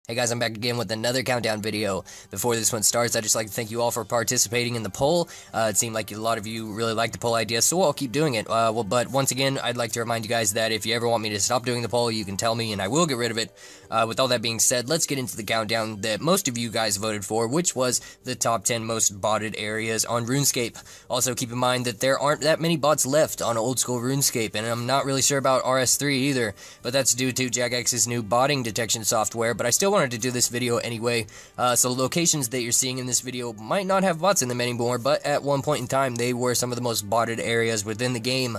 Hey guys, I'm back again with another countdown video. Before this one starts, I'd just like to thank you all for participating in the poll. It seemed like a lot of you really liked the poll idea, so I'll keep doing it. But once again, I'd like to remind you guys that if you ever want me to stop doing the poll, you can tell me and I will get rid of it. With all that being said, let's get into the countdown that most of you guys voted for, which was the top 10 most botted areas on Runescape. Also, keep in mind that there aren't that many bots left on old school Runescape, and I'm not really sure about RS3 either, but that's due to Jagex's new botting detection software, but I still wanted to do this video anyway. So the locations that you're seeing in this video might not have bots in them anymore, but at one point in time they were some of the most botted areas within the game.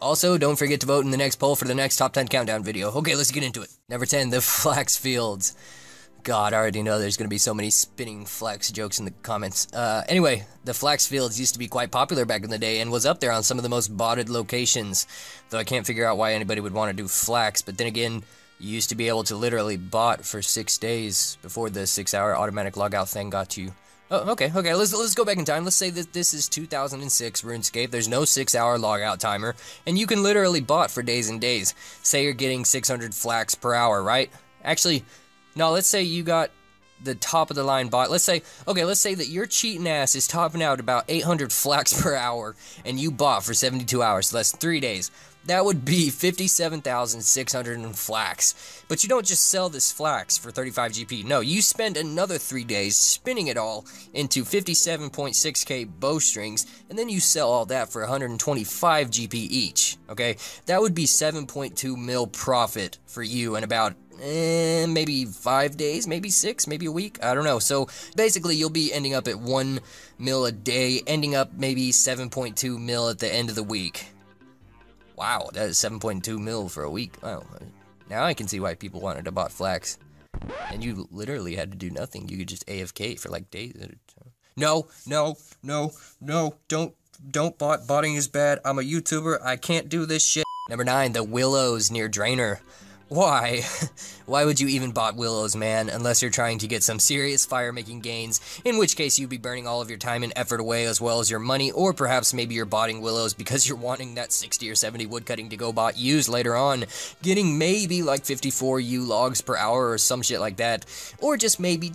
Also, don't forget to vote in the next poll for the next top 10 countdown video. Okay, let's get into it. Number 10, the flax fields. God, I already know there's going to be so many spinning flax jokes in the comments. Anyway, the flax fields used to be quite popular back in the day and was up there on some of the most botted locations. Though I can't figure out why anybody would want to do flax, but then again, you used to be able to literally bot for 6 days before the 6-hour automatic logout thing got you. Oh, okay, let's go back in time. Let's say that this is 2006 RuneScape. There's no 6-hour logout timer, and you can literally bot for days and days. Say you're getting 600 flax per hour, right? Actually, no, let's say you got the top of the line bot. Let's say that your cheating ass is topping out about 800 flax per hour, and you bot for 72 hours, so that's 3 days. That would be 57,600 in flax. But you don't just sell this flax for 35 GP. No, you spend another 3 days spinning it all into 57.6k bowstrings, and then you sell all that for 125 GP each. Okay, that would be 7.2 mil profit for you in about maybe 5 days, maybe 6, maybe a week, I don't know. So basically you'll be ending up at 1 mil a day, ending up maybe 7.2 mil at the end of the week. Wow, that is 7.2 mil for a week. Wow, now I can see why people wanted to bot flax. And you literally had to do nothing. You could just AFK for like days at a time. No, don't bot. Botting is bad. I'm a YouTuber. I can't do this shit. Number 9, the willows near Drainer. Why? Why would you even bot willows, man, unless you're trying to get some serious fire-making gains, in which case you'd be burning all of your time and effort away as well as your money, or perhaps maybe you're botting willows because you're wanting that 60 or 70 woodcutting to go bot used later on, getting maybe like 54 U logs per hour or some shit like that, or just maybe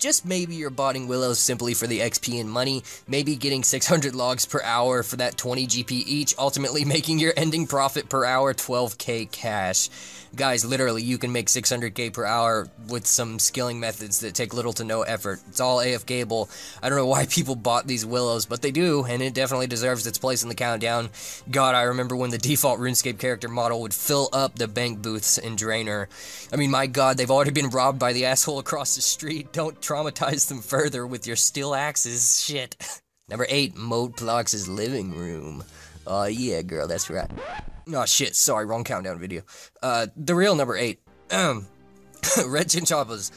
you're botting willows simply for the XP and money, maybe getting 600 logs per hour for that 20 GP each, ultimately making your ending profit per hour 12k cash. Guys, literally, you can make 600k per hour with some skilling methods that take little to no effort. It's all AFKable. I don't know why people bought these willows, but they do, and it definitely deserves its place in the countdown. God, I remember when the default RuneScape character model would fill up the bank booths in Drainer. I mean, my God, they've already been robbed by the asshole across the street. Don't traumatize them further with your steel axes. Shit. Number 8, Modeplox's living room. Oh yeah, girl, that's right. Oh shit, sorry, wrong countdown video. The real number 8. Red Chinchompas.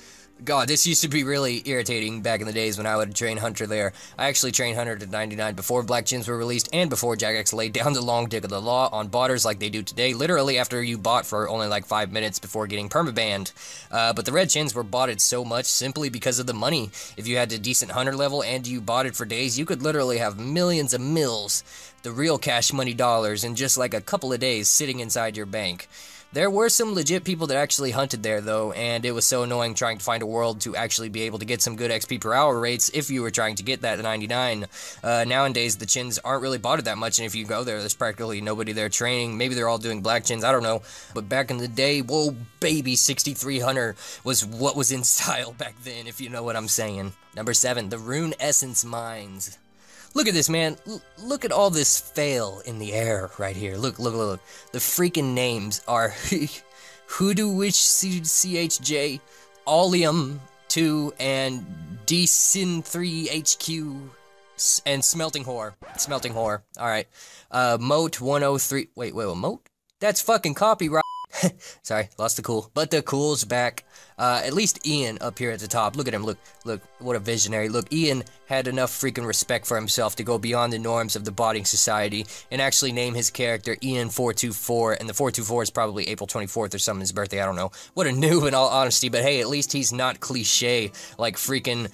God, this used to be really irritating back in the days when I would train Hunter there. I actually trained Hunter to 99 before Black Chins were released and before Jagex laid down the long dick of the law on botters like they do today, literally after you bought for only like 5 minutes before getting permabanned. But the Red Chins were botted so much simply because of the money. If you had a decent Hunter level and you botted for days, you could literally have millions of mils, the real cash money dollars, in just like a couple of days sitting inside your bank. There were some legit people that actually hunted there, though, and it was so annoying trying to find a world to actually be able to get some good XP per hour rates if you were trying to get that 99. Nowadays, the chins aren't really botted that much, and if you go there, there's practically nobody there training. Maybe they're all doing black chins, I don't know. But back in the day, whoa, baby, 63 Hunter was what was in style back then, if you know what I'm saying. Number 7, the Rune Essence Mines. Look at this, man. Look at all this fail in the air right here. Look. The freaking names are Hoodoowish CHJ, Oleum 2, and Sin 3 HQ, and Smelting Whore. Alright. Moat 103. Wait, Moat? That's fucking copyright. Sorry, lost the cool. But the cool's back. At least Ian up here at the top. Look at him, look, what a visionary. Look, Ian had enough freaking respect for himself to go beyond the norms of the botting society and actually name his character Ian424, and the 424 is probably April 24th or something, his birthday, I don't know. What a noob in all honesty, but hey, at least he's not cliche like freaking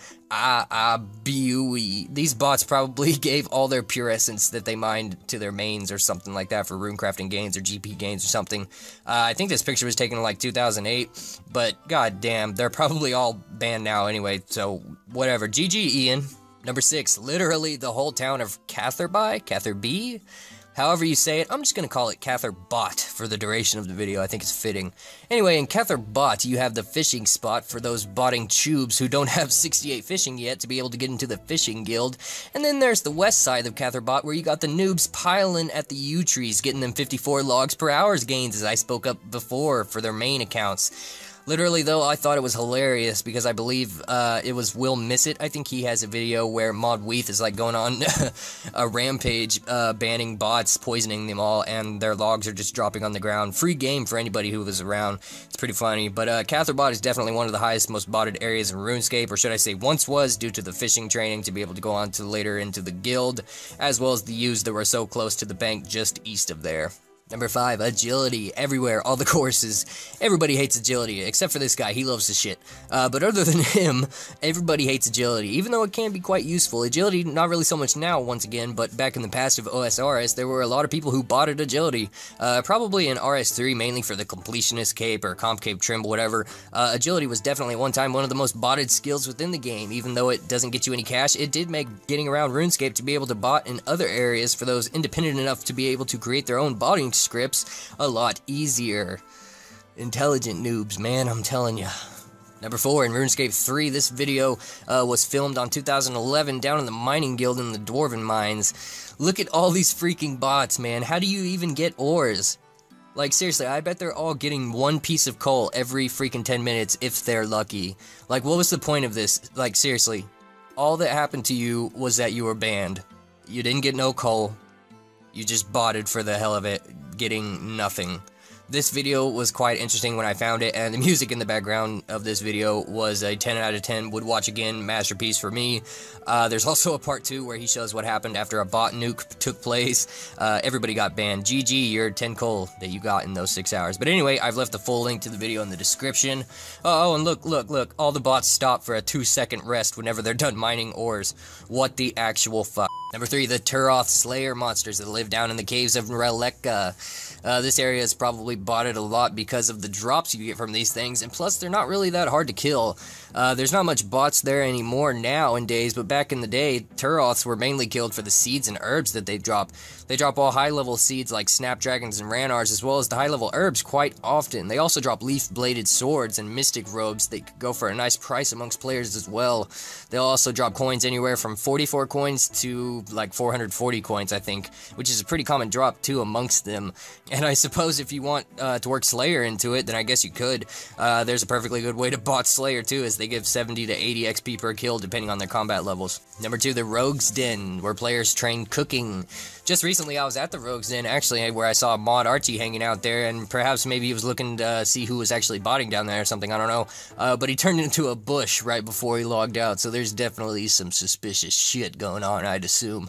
Bue. These bots probably gave all their pure essence that they mined to their mains or something like that for runecrafting gains or GP gains or something. I think this picture was taken in like 2008, but goddamn, they're probably all banned now anyway, so whatever. GG, Ian. Number 6, literally the whole town of Catherby? However you say it, I'm just going to call it Catherbot for the duration of the video. I think it's fitting. Anyway, in Catherbot, you have the fishing spot for those botting tubes who don't have 68 fishing yet to be able to get into the fishing guild. And then there's the west side of Catherbot where you got the noobs piling at the yew trees, getting them 54 logs per hour gains, as I spoke up before, for their main accounts. Literally, though, I thought it was hilarious because I believe it was Will Miss It. I think he has a video where Mod Weath is like going on a rampage, banning bots, poisoning them all, and their logs are just dropping on the ground. Free game for anybody who was around. It's pretty funny. But Catherbot is definitely one of the highest, most botted areas in RuneScape, or should I say once was, due to the fishing training to be able to go on to later into the guild, as well as the yews that were so close to the bank just east of there. Number 5, agility. Everywhere, all the courses. Everybody hates agility, except for this guy. He loves the shit. But other than him, everybody hates agility, even though it can be quite useful. Agility, not really so much now, once again, but back in the past of OSRS, there were a lot of people who botted agility. Probably in RS3, mainly for the completionist cape or comp cape trim, whatever. Agility was definitely one time one of the most botted skills within the game. Even though it doesn't get you any cash, it did make getting around RuneScape to be able to bot in other areas for those independent enough to be able to create their own botting scripts a lot easier. Intelligent noobs, man, I'm telling you. Number 4, in RuneScape 3, this video was filmed on 2011 down in the mining guild in the Dwarven mines. Look at all these freaking bots, man. How do you even get ores? Like, seriously, I bet they're all getting one piece of coal every freaking 10 minutes if they're lucky. Like, what was the point of this? Like, seriously, all that happened to you was that you were banned. You didn't get no coal. You just botted for the hell of it, getting nothing. This video was quite interesting when I found it, and the music in the background of this video was a 10 out of 10 would watch again masterpiece for me. There's also a part 2 where he shows what happened after a bot nuke took place. Everybody got banned. GG, your 10 coal that you got in those 6 hours. But anyway, I've left the full link to the video in the description. Oh, and look, all the bots stop for a 2-second rest whenever they're done mining ores. What the actual fuck? Number 3, the Turoth Slayer monsters that live down in the caves of Releka. This area is probably botted a lot because of the drops you get from these things, and plus they're not really that hard to kill. There's not much bots there anymore nowadays, but back in the day, Turoths were mainly killed for the seeds and herbs that they drop. They drop all high-level seeds like snapdragons and ranars, as well as the high-level herbs quite often. They also drop leaf-bladed swords and mystic robes that could go for a nice price amongst players as well. They'll also drop coins anywhere from 44 coins to like 440 coins, I think, which is a pretty common drop too amongst them. And I suppose if you want to work Slayer into it, then I guess you could. There's a perfectly good way to bot Slayer too, as they give 70 to 80 XP per kill depending on their combat levels. Number 2, the Rogue's Den, where players train cooking. Just recently I was at the Rogue's Den, actually, where I saw Mod Archie hanging out there, and perhaps maybe he was looking to see who was actually botting down there or something, I don't know. But he turned into a bush right before he logged out, so there's definitely some suspicious shit going on, I'd assume.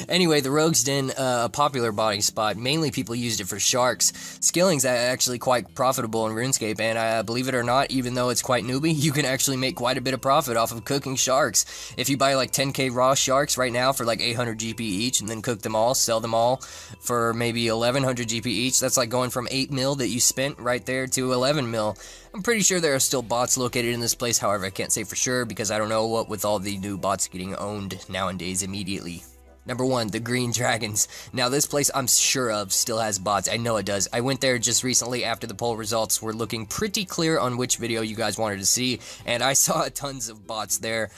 Anyway, the Rogue's Den, a popular botting spot. Mainly people used it for sharks. Skilling's actually quite profitable in RuneScape, and believe it or not, even though it's quite newbie, you can actually make quite a bit of profit off of cooking sharks. If you buy like 10k raw sharks right now for like 800 GP each, and then cook them all, sell them all for maybe 1100 GP each, that's like going from 8 mil that you spent right there to 11 mil. I'm pretty sure there are still bots located in this place, however I can't say for sure because I don't know what with all the new bots getting owned nowadays immediately. Number 1, the Green Dragons. Now this place I'm sure of still has bots. I know it does. I went there just recently after the poll results were looking pretty clear on which video you guys wanted to see, and I saw tons of bots there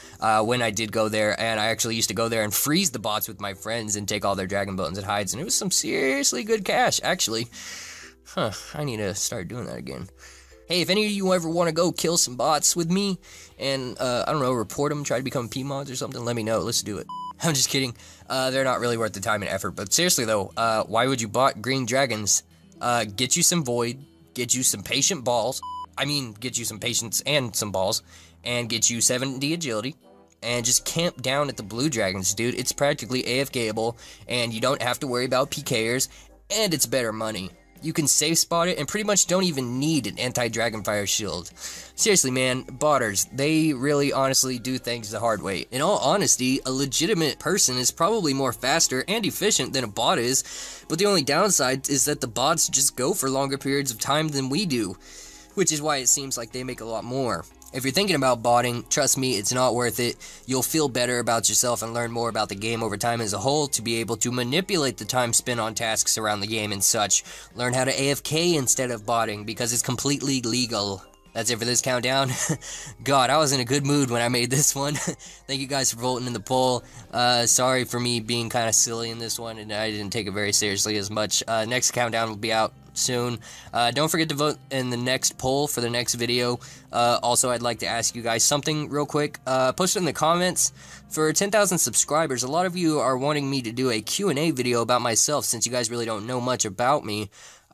when I did go there, and I actually used to go there and freeze the bots with my friends and take all their dragon bones and hides, and it was some seriously good cash, actually. I need to start doing that again. Hey, if any of you ever want to go kill some bots with me and, I don't know, report them, try to become P-mods or something, let me know. Let's do it. I'm just kidding. They're not really worth the time and effort. But seriously, though, why would you bot Green Dragons? Get you some Void, get you some Patient Balls. I mean, get you some Patience and some Balls. And get you 70 Agility. And just camp down at the Blue Dragons, dude. It's practically AFKable. And you don't have to worry about PKers. And it's better money. You can safe spot it and pretty much don't even need an anti-dragonfire shield. Seriously, man, botters, they really honestly do things the hard way. In all honesty, a legitimate person is probably more faster and efficient than a bot is, but the only downside is that the bots just go for longer periods of time than we do, which is why it seems like they make a lot more. If you're thinking about botting, trust me, it's not worth it. You'll feel better about yourself and learn more about the game over time as a whole to be able to manipulate the time spent on tasks around the game and such. Learn how to AFK instead of botting because it's completely legal. That's it for this countdown. God, I was in a good mood when I made this one. Thank you guys for voting in the poll. Sorry for me being kind of silly in this one, and I didn't take it very seriously as much. Next countdown will be out soon. Don't forget to vote in the next poll for the next video. Also, I'd like to ask you guys something real quick. Post it in the comments. For 10,000 subscribers, a lot of you are wanting me to do a Q&A video about myself since you guys really don't know much about me.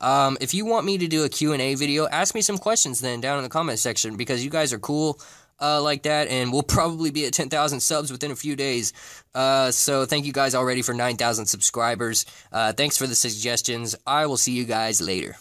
If you want me to do a Q&A video, ask me some questions then down in the comment section because you guys are cool like that, and we'll probably be at 10,000 subs within a few days. So thank you guys already for 9,000 subscribers. Thanks for the suggestions. I will see you guys later.